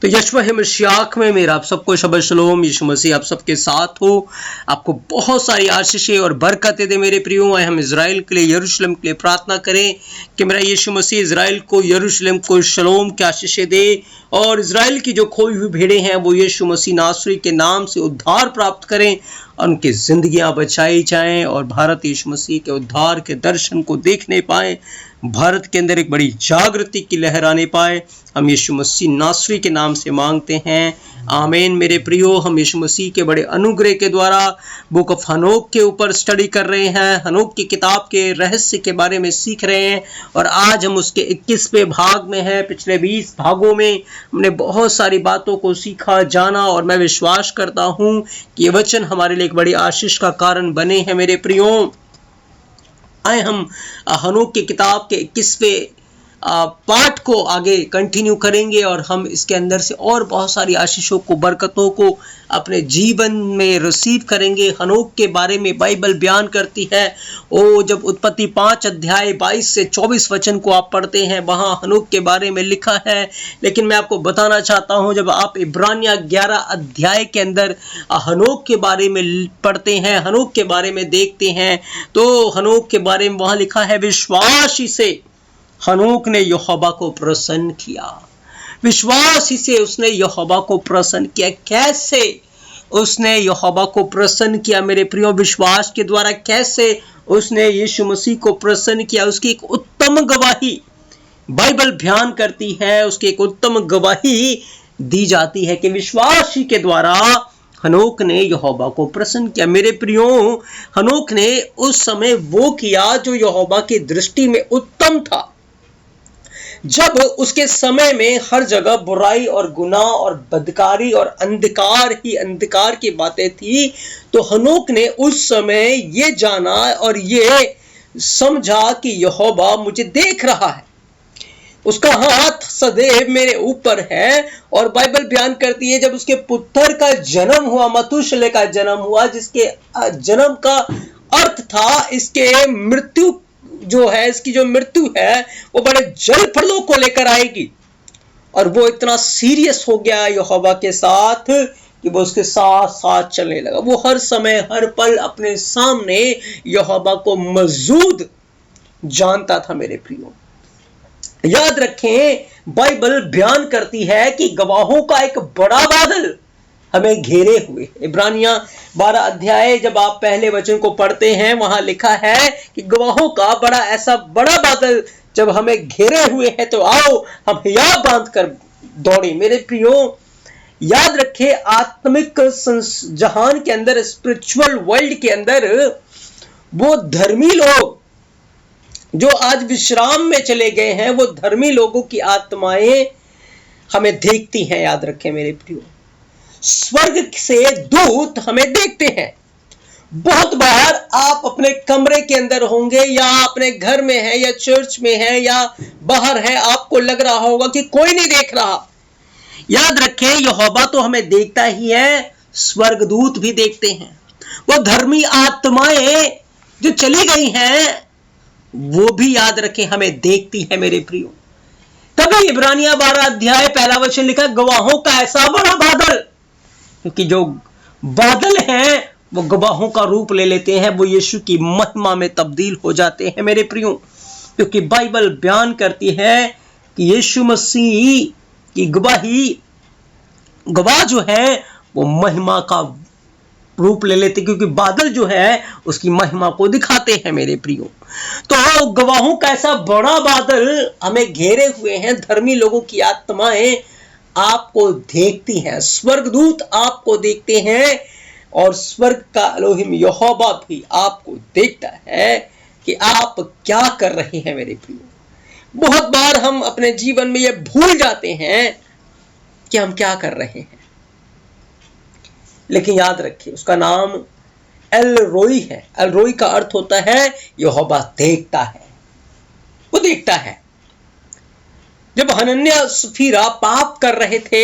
तो यशवा मसीह में मेरा आप सबको शबह शलोम। यीशु मसीह आप सबके साथ हो, आपको बहुत सारी आशीषें और बरकतें दे मेरे प्रियो। आए हम इजराइल के लिए, यरूशलेम के लिए प्रार्थना करें कि मेरा यीशु मसीह इजराइल को, यरूशलेम को शलोम की आशीषें दे और इजराइल की जो खोई हुई भेड़ें हैं वो यीशु मसीह नासरी के नाम से उद्धार प्राप्त करें और उनकी जिंदगियां बचाई जाएं और भारत यीशु मसीह के उद्धार के दर्शन को देखने पाए, भारत के अंदर एक बड़ी जागृति की लहर आने पाए। हम यीशु मसीह नासरी के नाम से मांगते हैं, आमीन। मेरे प्रियो, हम यीशु मसीह के बड़े अनुग्रह के द्वारा बुक ऑफ हनोक के ऊपर स्टडी कर रहे हैं, हनोक की किताब के रहस्य के बारे में सीख रहे हैं और आज हम उसके 21वें भाग में हैं। पिछले 20 भागों में हमने बहुत सारी बातों को सीखा, जाना और मैं विश्वास करता हूं कि ये वचन हमारे लिए एक बड़ी आशीष का कारण बने हैं। मेरे प्रियो, आए हम हनोक की किताब के 21वें पाठ को आगे कंटिन्यू करेंगे और हम इसके अंदर से और बहुत सारी आशीषों को, बरकतों को अपने जीवन में रिसीव करेंगे। हनोक के बारे में बाइबल बयान करती है, जब उत्पत्ति 5 अध्याय 22 से 24 वचन को आप पढ़ते हैं, वहां हनोक के बारे में लिखा है। लेकिन मैं आपको बताना चाहता हूं, जब आप इब्रानिया 11 अध्याय के अंदर हनोक के बारे में पढ़ते हैं, हनोक के बारे में देखते हैं, तो हनोक के बारे में वहां लिखा है, विश्वास ही से हनोक ने यहोवा को प्रसन्न किया। विश्वास ही से उसने यहोवा को प्रसन्न किया। कैसे उसने यहोवा को प्रसन्न किया मेरे प्रियो? विश्वास के द्वारा। कैसे उसने यीशु मसीह को प्रसन्न किया? उसकी एक उत्तम गवाही बाइबल बयान करती है, उसकी एक उत्तम गवाही दी जाती है कि विश्वास ही के द्वारा हनोक ने यहोवा को प्रसन्न किया। मेरे प्रियो, हनोक ने उस समय वो किया जो यहोवा की दृष्टि में उत्तम था। जब उसके समय में हर जगह बुराई और गुनाह और बदकारी और अंधकार ही अंधकार की बातें थी, तो हनोक ने उस समय ये जाना और ये समझा कि यहोवा मुझे देख रहा है, उसका हाथ सदैव मेरे ऊपर है। और बाइबल बयान करती है, जब उसके पुत्र का जन्म हुआ, मतुशले का जन्म हुआ, जिसके जन्म का अर्थ था इसके मृत्यु जो है, इसकी जो मृत्यु है वो बड़े जल प्रलोभ को लेकर आएगी। और वो इतना सीरियस हो गया यहोवा के साथ कि वो उसके साथ साथ चलने लगा। वो हर समय हर पल अपने सामने यहोवा को मौजूद जानता था। मेरे प्रियो, याद रखें, बाइबल बयान करती है कि गवाहों का एक बड़ा बादल हमें घेरे हुए। इब्रानिया 12 अध्याय जब आप पहले वचन को पढ़ते हैं, वहां लिखा है कि गवाहों का बड़ा ऐसा बड़ा बादल जब हमें घेरे हुए है, तो आओ हम हिया बांध कर दौड़े। मेरे प्रियो, याद रखे, आत्मिक जहान के अंदर, स्पिरिचुअल वर्ल्ड के अंदर, वो धर्मी लोग जो आज विश्राम में चले गए हैं, वो धर्मी लोगों की आत्माएं हमें देखती हैं। याद रखें मेरे प्रियो, स्वर्ग से दूत हमें देखते हैं। बहुत बार आप अपने कमरे के अंदर होंगे या अपने घर में है या चर्च में है या बाहर है, आपको लग रहा होगा कि कोई नहीं देख रहा। याद रखें, यहोवा तो हमें देखता ही है, स्वर्गदूत भी देखते हैं। वो धर्मी आत्माएं जो चली गई हैं वो भी, याद रखें, हमें देखती है। मेरे प्रियो, तभी इब्रानिया 12 अध्याय पहला वचन लिखा, गवाहों का ऐसा बड़ा बादल, क्योंकि जो बादल हैं वो गवाहों का रूप ले लेते हैं, वो यीशु की महिमा में तब्दील हो जाते हैं। मेरे प्रियो, क्योंकि बाइबल बयान करती है कि यीशु मसीह की गवाह जो है वो महिमा का रूप ले लेते, क्योंकि बादल जो है उसकी महिमा को दिखाते हैं। मेरे प्रियो, तो गवाहों का ऐसा बड़ा बादल हमें घेरे हुए हैं। धर्मी लोगों की आत्माएं आपको देखती हैं, स्वर्गदूत आपको देखते हैं और स्वर्ग का एलोहिम यहोवा भी आपको देखता है कि आप क्या कर रहे हैं। मेरे प्रियो, बहुत बार हम अपने जीवन में ये भूल जाते हैं कि हम क्या कर रहे हैं, लेकिन याद रखिए उसका नाम एल रोई है। एल रोई का अर्थ होता है यहोवा देखता है, वो देखता है। जब हनन्याह सफीरा पाप कर रहे थे,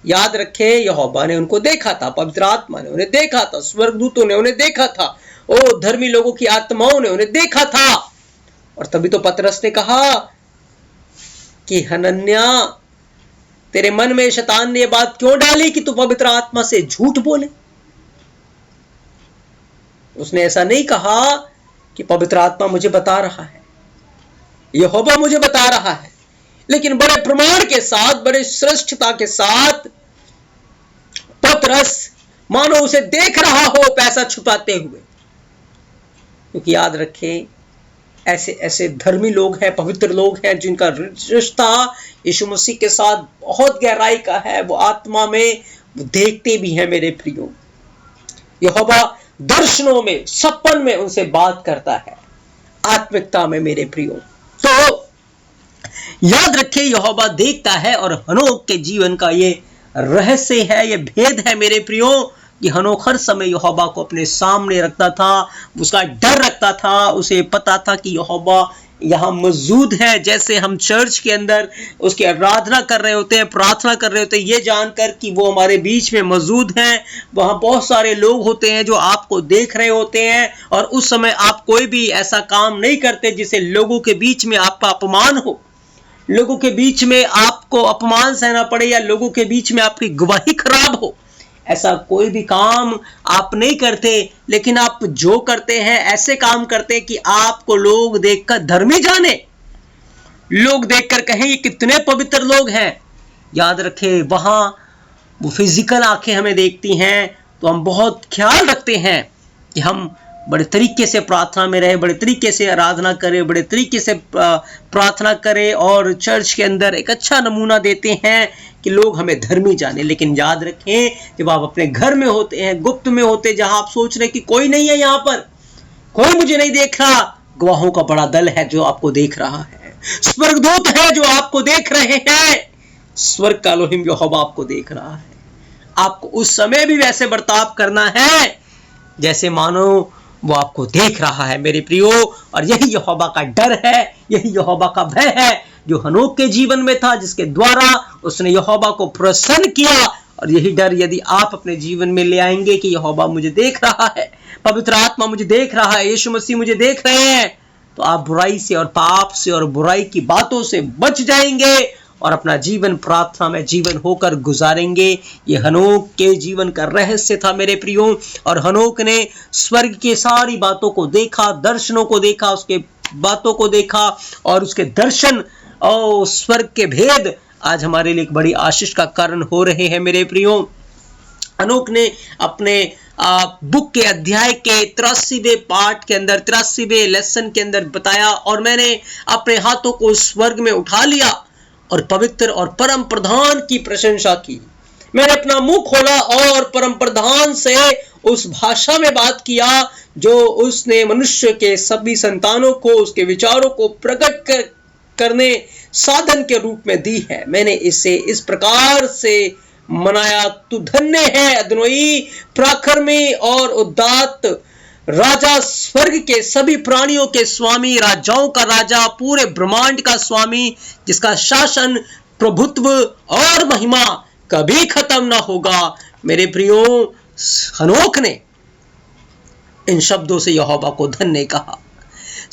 याद रखे, यहोवा ने उनको देखा था, पवित्र आत्मा ने उन्हें देखा था, स्वर्गदूतों ने उन्हें देखा था, धर्मी लोगों की आत्माओं ने उन्हें देखा था। और तभी तो पतरस ने कहा कि हनन्याह तेरे मन में शैतान ने यह बात क्यों डाली कि तू पवित्र आत्मा से झूठ बोले? उसने ऐसा नहीं कहा कि पवित्र आत्मा मुझे बता रहा है, यहोवा मुझे बता रहा है, लेकिन बड़े प्रमाण के साथ, बड़े श्रेष्ठता के साथ पतरस मानो उसे देख रहा हो पैसा छुपाते हुए। क्योंकि याद रखें, ऐसे ऐसे धर्मी लोग हैं, पवित्र लोग हैं, जिनका रिश्ता यीशु मसीह के साथ बहुत गहराई का है। वो आत्मा में वो देखते भी हैं मेरे प्रियो। यहोवा दर्शनों में, सपन में उनसे बात करता है, आत्मिकता में मेरे प्रियो। तो याद रखें, यहोवा देखता है। और हनोक के जीवन का ये रहस्य है, ये भेद है मेरे प्रियो, कि हनोक हर समय यहोवा को अपने सामने रखता था, उसका डर रखता था, उसे पता था कि यहोवा यहाँ मौजूद है। जैसे हम चर्च के अंदर उसकी आराधना कर रहे होते हैं, प्रार्थना कर रहे होते हैं, ये जानकर कि वो हमारे बीच में मौजूद हैं। वहाँ बहुत सारे लोग होते हैं जो आपको देख रहे होते हैं, और उस समय आप कोई भी ऐसा काम नहीं करते जिससे लोगों के बीच में आपका अपमान हो, लोगों के बीच में आपको अपमान सहना पड़े, या लोगों के बीच में आपकी गवाही खराब हो। ऐसा कोई भी काम आप नहीं करते, लेकिन आप जो करते हैं ऐसे काम करते हैं कि आपको लोग देखकर धर्मी जाने, लोग देखकर कहें ये कितने पवित्र लोग हैं। याद रखें, वहां वो फिजिकल आंखें हमें देखती हैं, तो हम बहुत ख्याल रखते हैं कि हम बड़े तरीके से प्रार्थना में रहे, बड़े तरीके से आराधना करें, बड़े तरीके से प्रार्थना करें, और चर्च के अंदर एक अच्छा नमूना देते हैं कि लोग हमें धर्मी जाने। लेकिन याद रखें, जब आप अपने घर में होते हैं, गुप्त में होते, जहां आप सोच रहे कि कोई नहीं है, यहाँ पर कोई मुझे नहीं देख रहा, गवाहों का बड़ा दल है जो आपको देख रहा है, स्वर्गदूत है जो आपको देख रहे हैं, स्वर्ग का एलोहिम यहोवा आपको देख रहा है। आपको उस समय भी वैसे बर्ताव करना है जैसे मानो वो आपको देख रहा है मेरे प्रियो। और यही यहोवा का डर है, यही यहोवा का भय है जो हनोक के जीवन में था, जिसके द्वारा उसने यहोवा को प्रसन्न किया। और यही डर यदि आप अपने जीवन में ले आएंगे कि यहोवा मुझे देख रहा है, पवित्र आत्मा मुझे देख रहा है, यीशु मसीह मुझे देख रहे हैं, तो आप बुराई से और पाप से और बुराई की बातों से बच जाएंगे और अपना जीवन प्रार्थना में जीवन होकर गुजारेंगे। ये हनोक के जीवन का रहस्य था मेरे प्रियो। और हनोक ने स्वर्ग की सारी बातों को देखा, दर्शनों को देखा, उसके बातों को देखा, और उसके दर्शन और स्वर्ग के भेद आज हमारे लिए एक बड़ी आशीष का कारण हो रहे हैं मेरे प्रियो। हनोक ने अपने बुक के अध्याय के 83वें पाठ के अंदर, 83वें लेसन के अंदर बताया, और मैंने अपने हाथों को स्वर्ग में उठा लिया और पवित्र और परम प्रधान की प्रशंसा की। मैंने अपना मुंह खोला और परम प्रधान से उस भाषा में बात किया जो उसने मनुष्य के सभी संतानों को उसके विचारों को प्रकट करने साधन के रूप में दी है। मैंने इसे इस प्रकार से मनाया, तू धन्य है अदोनी, पराक्रमी और उदात्त राजा, स्वर्ग के सभी प्राणियों के स्वामी, राजाओं का राजा, पूरे ब्रह्मांड का स्वामी, जिसका शासन, प्रभुत्व और महिमा कभी खत्म ना होगा। मेरे प्रियो, हनोक ने इन शब्दों से यहोवा को धन्य कहा।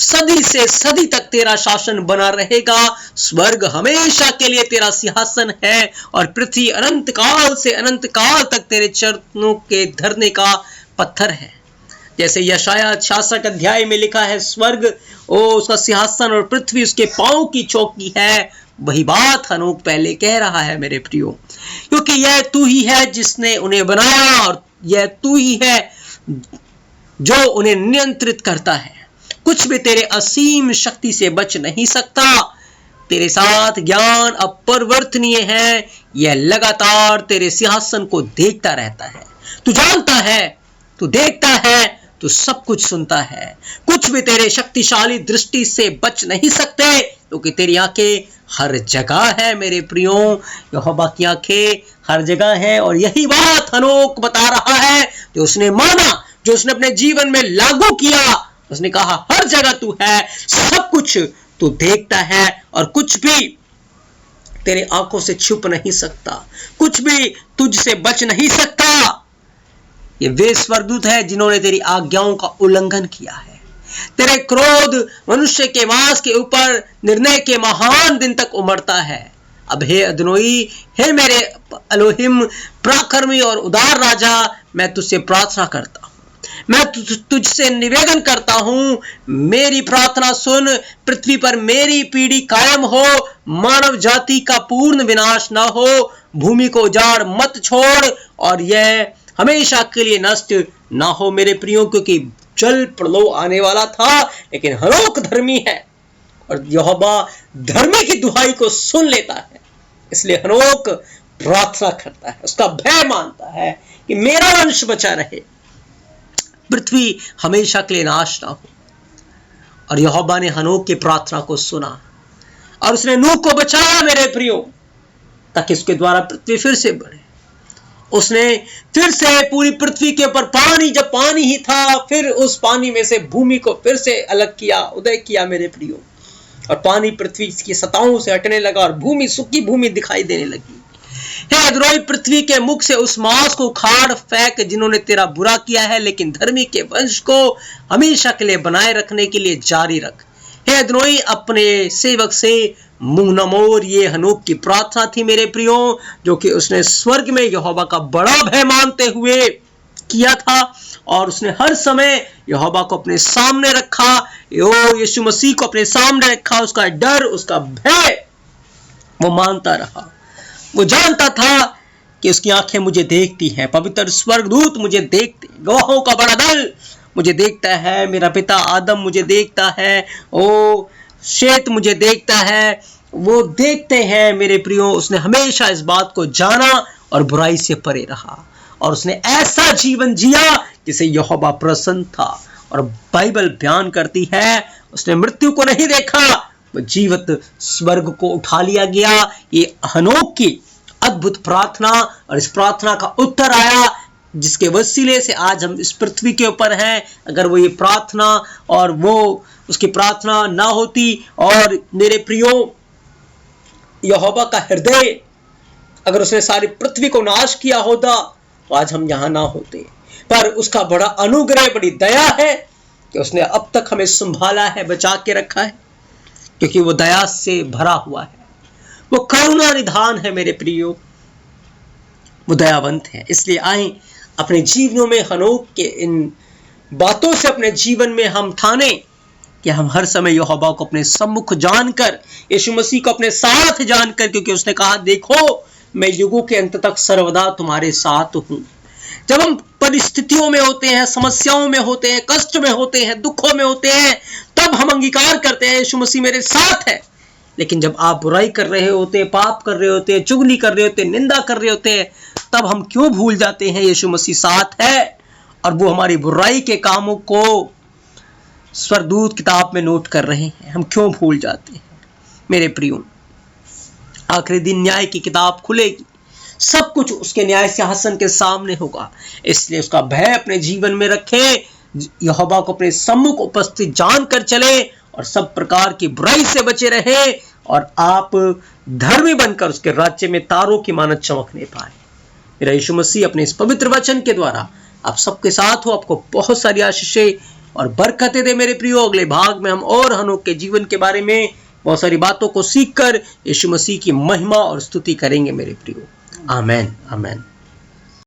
सदी से सदी तक तेरा शासन बना रहेगा, स्वर्ग हमेशा के लिए तेरा सिंहासन है, और पृथ्वी अनंत काल से अनंत काल तक तेरे चरणों के धरने का पत्थर है। जैसे यशाया 66 अध्याय में लिखा है, स्वर्ग उसका सिंहासन और पृथ्वी उसके पांव की चौकी है, वही बात हनोक पहले कह रहा है मेरे प्रियो। क्योंकि यह तू ही है जिसने उन्हें बनाया, और यह तू ही है जो उन्हें नियंत्रित करता है। कुछ भी तेरे असीम शक्ति से बच नहीं सकता। तेरे साथ ज्ञान अपरिवर्तनीय है, यह लगातार तेरे सिंहासन को देखता रहता है। तू जानता है, तू देखता है, तू सब कुछ सुनता है। कुछ भी तेरे शक्तिशाली दृष्टि से बच नहीं सकते, क्योंकि तेरी आंखें हर जगह है मेरे प्रियो। यहोवा की आंखें हर जगह है, और यही बात हनोक बता रहा है, जो उसने माना, जो उसने अपने जीवन में लागू किया। उसने कहा, हर जगह तू है, सब कुछ तू देखता है, और कुछ भी तेरे आंखों से छुप नहीं सकता, कुछ भी तुझसे बच नहीं सकता। ये वे स्वर्गदूत है जिन्होंने तेरी आज्ञाओं का उल्लंघन किया है। तेरे क्रोध मनुष्य के मांस के ऊपर निर्णय के महान दिन तक उमड़ता है। अब हे अदनोई, हे मेरे एलोहिम, पराक्रमी और उदार राजा, मैं तुझसे प्रार्थना करता हूँ, मैं तुझसे निवेदन करता हूँ, मेरी प्रार्थना सुन, पृथ्वी पर मेरी पीढ़ी कायम हो, मानव जाति का पूर्ण विनाश न हो, भूमि को उजाड़ मत छोड़ और यह हमेशा के लिए नष्ट ना हो मेरे प्रियो, क्योंकि जल प्रलय आने वाला था, लेकिन हनोक धर्मी है और यहोवा धर्मी की दुहाई को सुन लेता है। इसलिए हनोक प्रार्थना करता है, उसका भय मानता है कि मेरा वंश बचा रहे, पृथ्वी हमेशा के लिए नाश ना हो। और यहोवा ने हनोक की प्रार्थना को सुना और उसने नूह को बचाया मेरे प्रियो, ताकि उसके द्वारा पृथ्वी फिर से बढ़े। उसने फिर से पूरी पृथ्वी के ऊपर पानी, जब पानी ही था, फिर उस पानी में से भूमि को फिर से अलग किया, उदय किया मेरे प्रियो, और पानी पृथ्वी की सतहों से हटने लगा और भूमि सूखी भूमि दिखाई देने लगी। हे अद्रोही, पृथ्वी के मुख से उस मांस को उखाड़ फेंक जिन्होंने तेरा बुरा किया है, लेकिन धर्मी के वंश को हमेशा के लिए बनाए रखने के लिए जारी रख। हे अद्रोही, अपने सेवक से मुंह न मोड़। ये हनोक की प्रार्थना थी मेरे प्रियो, जो कि उसने स्वर्ग में यहोवा का बड़ा भय मानते हुए किया था, और उसने हर समय यहोवा को अपने सामने रखा, यीशु मसीह को अपने सामने रखा, उसका डर, उसका भय वो मानता रहा। वो जानता था कि उसकी आंखें मुझे देखती हैं, पवित्र स्वर्गदूत मुझे देखते, गवाहों का बड़ा दल मुझे देखता है, मेरा पिता आदम मुझे देखता है, ओ शेत मुझे देखता है, वो देखते हैं मेरे प्रियो। उसने हमेशा इस बात को जाना और बुराई से परे रहा, और उसने ऐसा जीवन जिया जिसे यहोवा प्रसन्न था। और बाइबल बयान करती है उसने मृत्यु को नहीं देखा, वो जीवित स्वर्ग को उठा लिया गया। ये हनोक की अद्भुत प्रार्थना, और इस प्रार्थना का उत्तर आया जिसके वसीले से आज हम इस पृथ्वी के ऊपर हैं। अगर वो ये प्रार्थना और वो उसकी प्रार्थना ना होती, और मेरे प्रियो यहोवा का हृदय अगर उसने सारी पृथ्वी को नाश किया होता, तो आज हम यहां ना होते। पर उसका बड़ा अनुग्रह, बड़ी दया है कि उसने अब तक हमें संभाला है, बचा के रखा है, क्योंकि वो दया से भरा हुआ है, वो करुणा निधान है मेरे प्रियो, वो दयावंत है। इसलिए आए अपने जीवनों में हनोक के इन बातों से अपने जीवन में हम ठाने कि हम हर समय यहोवा को अपने सम्मुख जानकर, यीशु मसीह को अपने साथ जानकर, क्योंकि उसने कहा देखो मैं युगों के अंत तक सर्वदा तुम्हारे साथ हूं। जब हम परिस्थितियों में होते हैं, समस्याओं में होते हैं, कष्ट में होते हैं, दुखों में होते हैं, तब हम अंगीकार करते हैं यीशु मसीह मेरे साथ है। लेकिन जब आप बुराई कर रहे होते हैं, पाप कर रहे होते हैं, चुगली कर रहे होते हैं, निंदा कर रहे होते हैं, तब हम क्यों भूल जाते हैं यीशु मसीह साथ है, और वो हमारी बुराई के कामों को स्वर्गदूत किताब में नोट कर रहे हैं। हम क्यों भूल जाते हैं मेरे प्रियो? आखिरी दिन न्याय की किताब खुलेगी, सब कुछ उसके न्याय सिंहासन के सामने होगा। इसलिए उसका भय अपने जीवन में रखे, यहोवा को अपने सम्मुख उपस्थित जानकर चले, और सब प्रकार की बुराई से बचे रहे, और आप धर्मी बनकर उसके राज्य में तारों की मानद चमकने पाए। मेरा यीशु मसीह अपने इस पवित्र वचन के द्वारा आप सबके साथ हो, आपको बहुत सारी आशीषें और बरकतें दे मेरे प्रियो। अगले भाग में हम और हनोक के जीवन के बारे में बहुत सारी बातों को सीखकर यीशु मसीह की महिमा और स्तुति करेंगे मेरे प्रियो। आमेन, आमेन।